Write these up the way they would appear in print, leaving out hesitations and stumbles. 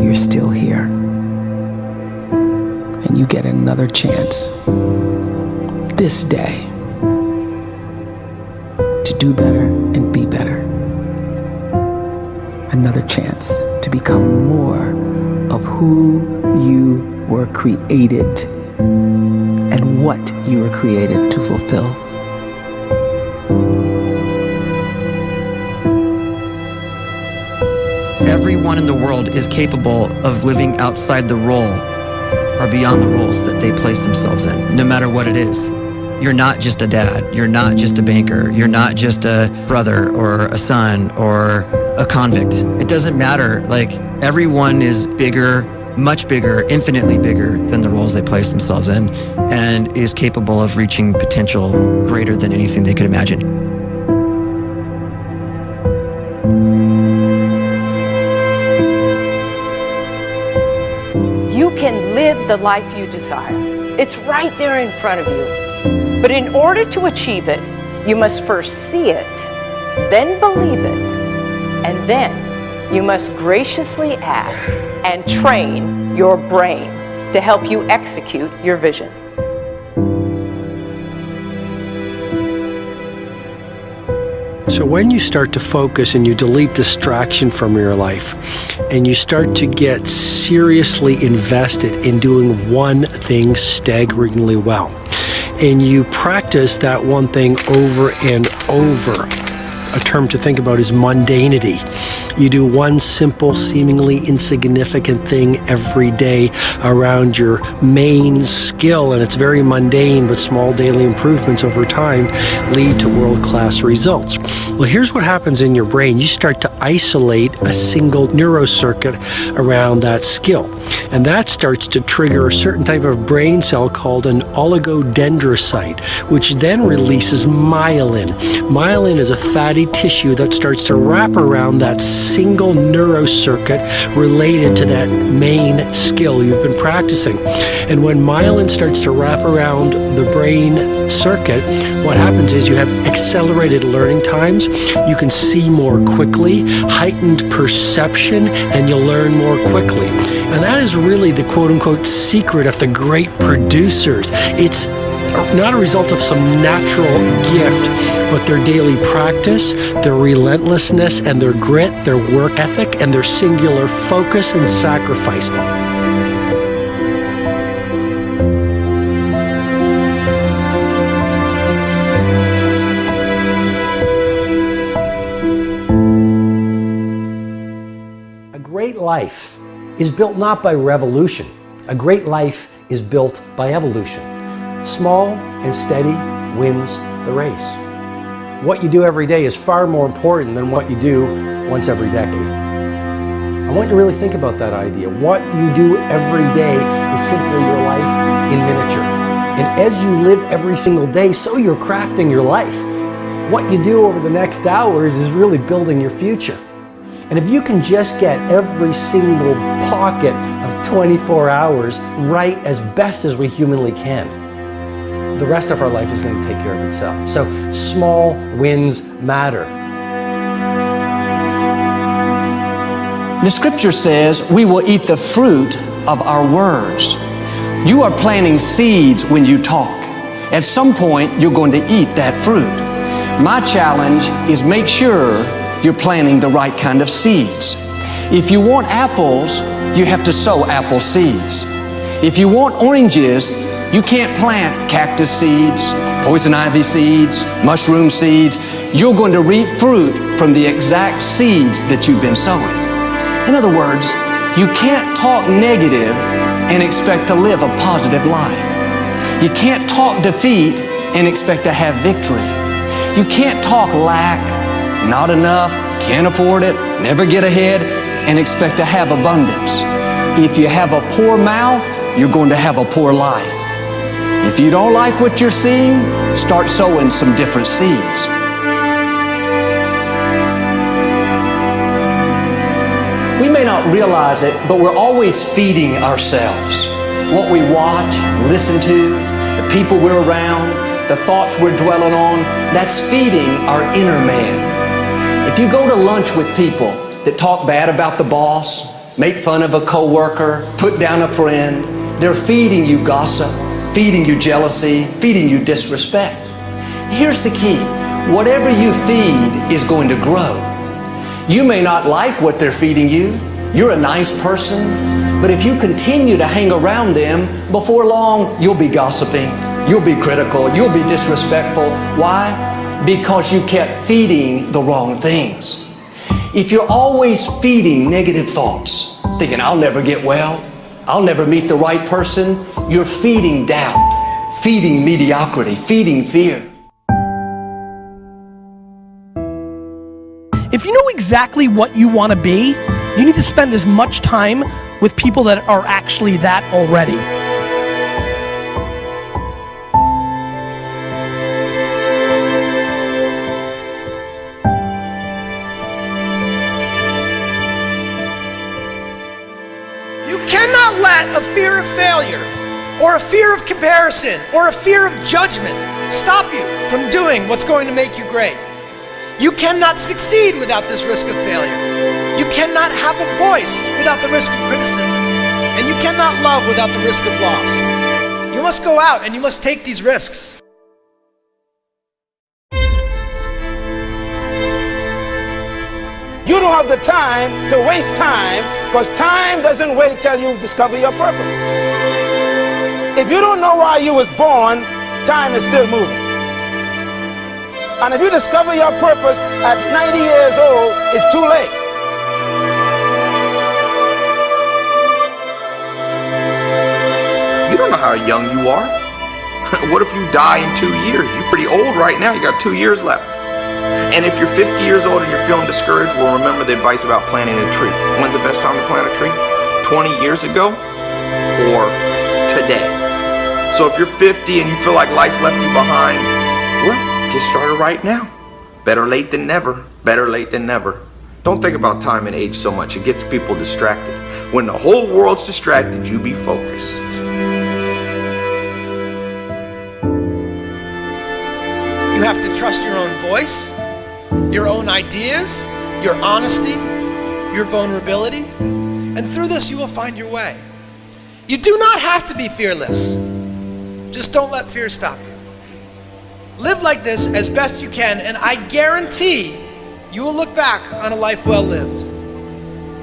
you're still here. And you get another chance this day to do better and be better. Another chance to become more of who you were created and what you were created to fulfill. Everyone in the world is capable of living outside the role or beyond the roles that they place themselves in, no matter what it is. You're not just a dad, you're not just a banker, you're not just a brother or a son or a convict. It doesn't matter. Like, everyone is bigger, much bigger, infinitely bigger than the roles they place themselves in, and is capable of reaching potential greater than anything they could imagine. You can live the life you desire. It's right there in front of you. But in order to achieve it, you must first see it, then believe it, and then you must graciously ask and train your brain to help you execute your vision. So when you start to focus and you delete distraction from your life, and you start to get seriously invested in doing one thing staggeringly well, and you practice that one thing over and over, a term to think about is mundanity. You do one simple, seemingly insignificant thing every day around your main skill, and it's very mundane, but small daily improvements over time lead to world-class results. Well, here's what happens in your brain. You start to isolate a single neurocircuit around that skill, and that starts to trigger a certain type of brain cell called an oligodendrocyte, which then releases myelin. Myelin is a fatty tissue that starts to wrap around that single neurocircuit related to that main skill you've been practicing. And when myelin starts to wrap around the brain circuit, what happens is you have accelerated learning times, you can see more quickly, heightened perception, and you'll learn more quickly. And that is really the quote-unquote secret of the great producers. It's not a result of some natural gift, but their daily practice, their relentlessness and their grit, their work ethic, and their singular focus and sacrifice. A great life is built not by revolution. A great life is built by evolution. Small and steady wins the race. What you do every day is far more important than what you do once every decade. I want you to really think about that idea. What you do every day is simply your life in miniature. And as you live every single day, so you're crafting your life. What you do over the next hours is really building your future. And if you can just get every single pocket of 24 hours right as best as we humanly can, the rest of our life is going to take care of itself. So small wins matter. The scripture says we will eat the fruit of our words. You are planting seeds when you talk. At some point, you're going to eat that fruit. My challenge is make sure you're planting the right kind of seeds. If you want apples, you have to sow apple seeds. If you want oranges, you can't plant cactus seeds, poison ivy seeds, mushroom seeds. You're going to reap fruit from the exact seeds that you've been sowing. In other words, you can't talk negative and expect to live a positive life. You can't talk defeat and expect to have victory. You can't talk lack, not enough, can't afford it, never get ahead, and expect to have abundance. If you have a poor mouth, you're going to have a poor life. If you don't like what you're seeing, start sowing some different seeds. We may not realize it, but we're always feeding ourselves. What we watch, listen to, the people we're around, the thoughts we're dwelling on, that's feeding our inner man. If you go to lunch with people that talk bad about the boss, make fun of a coworker, put down a friend. They're feeding you gossip, feeding you jealousy, feeding you disrespect. Here's the key. Whatever you feed is going to grow. You may not like what they're feeding you. You're a nice person, but if you continue to hang around them, before long, you'll be gossiping, you'll be critical, you'll be disrespectful. Why? Because you kept feeding the wrong things. If you're always feeding negative thoughts, thinking, I'll never get well, I'll never meet the right person, you're feeding doubt, feeding mediocrity, feeding fear. If you know exactly what you want to be, you need to spend as much time with people that are actually that already. You cannot let a fear of failure, or a fear of comparison, or a fear of judgment stop you from doing what's going to make you great. You cannot succeed without this risk of failure. You cannot have a voice without the risk of criticism. And you cannot love without the risk of loss. You must go out and you must take these risks. You don't have the time to waste time, because time doesn't wait till you discover your purpose. If you don't know why you was born, time is still moving. And if you discover your purpose at 90 years old, it's too late. You don't know how young you are. What if you die in 2 years? You're pretty old right now. You got 2 years left. And if you're 50 years old and you're feeling discouraged, well, remember the advice about planting a tree. When's the best time to plant a tree? 20 years ago or today? So if you're 50 and you feel like life left you behind, well, get started right now. Better late than never. Better late than never. Don't think about time and age so much. It gets people distracted. When the whole world's distracted, you be focused. You have to trust your own voice, your own ideas, your honesty, your vulnerability, and through this you will find your way. You do not have to be fearless. Just don't let fear stop you. Live like this as best you can, and I guarantee you will look back on a life well lived.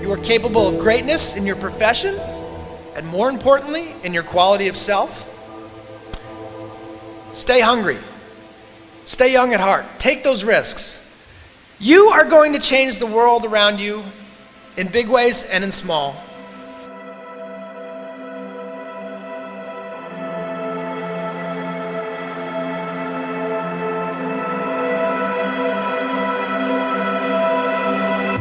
You are capable of greatness in your profession, and more importantly, in your quality of self. Stay hungry. Stay young at heart. Take those risks. You are going to change the world around you in big ways and in small.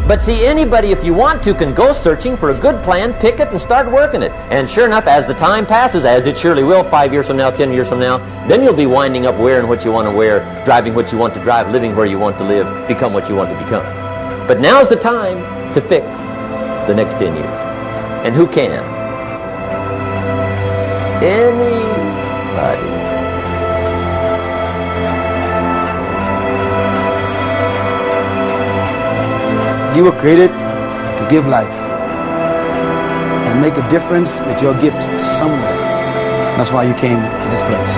But see, anybody, if you want to, can go searching for a good plan, pick it, and start working it. And sure enough, as the time passes, as it surely will 5 years from now, 10 years from now, then you'll be winding up wearing what you want to wear, driving what you want to drive, living where you want to live, become what you want to become. But now's the time to fix the next 10 years. And who can? Anybody. You were created to give life and make a difference with your gift somewhere. That's why you came to this place.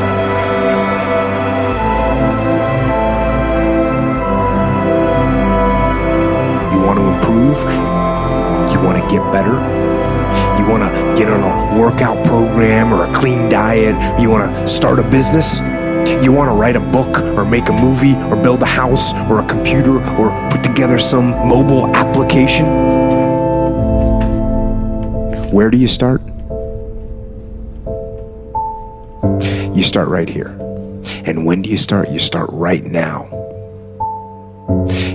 You want to improve? You want to get better? You want to get on a workout program or a clean diet? You want to start a business? You want to write a book or make a movie or build a house or a computer or put together some mobile application? Where do you start? You start right here. And when do you start? You start right now.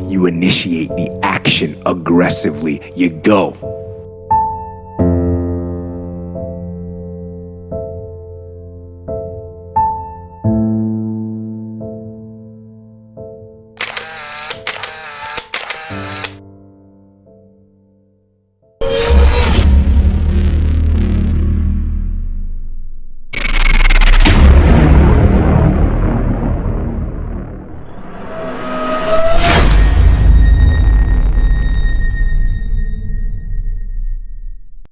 You initiate the action aggressively. You go.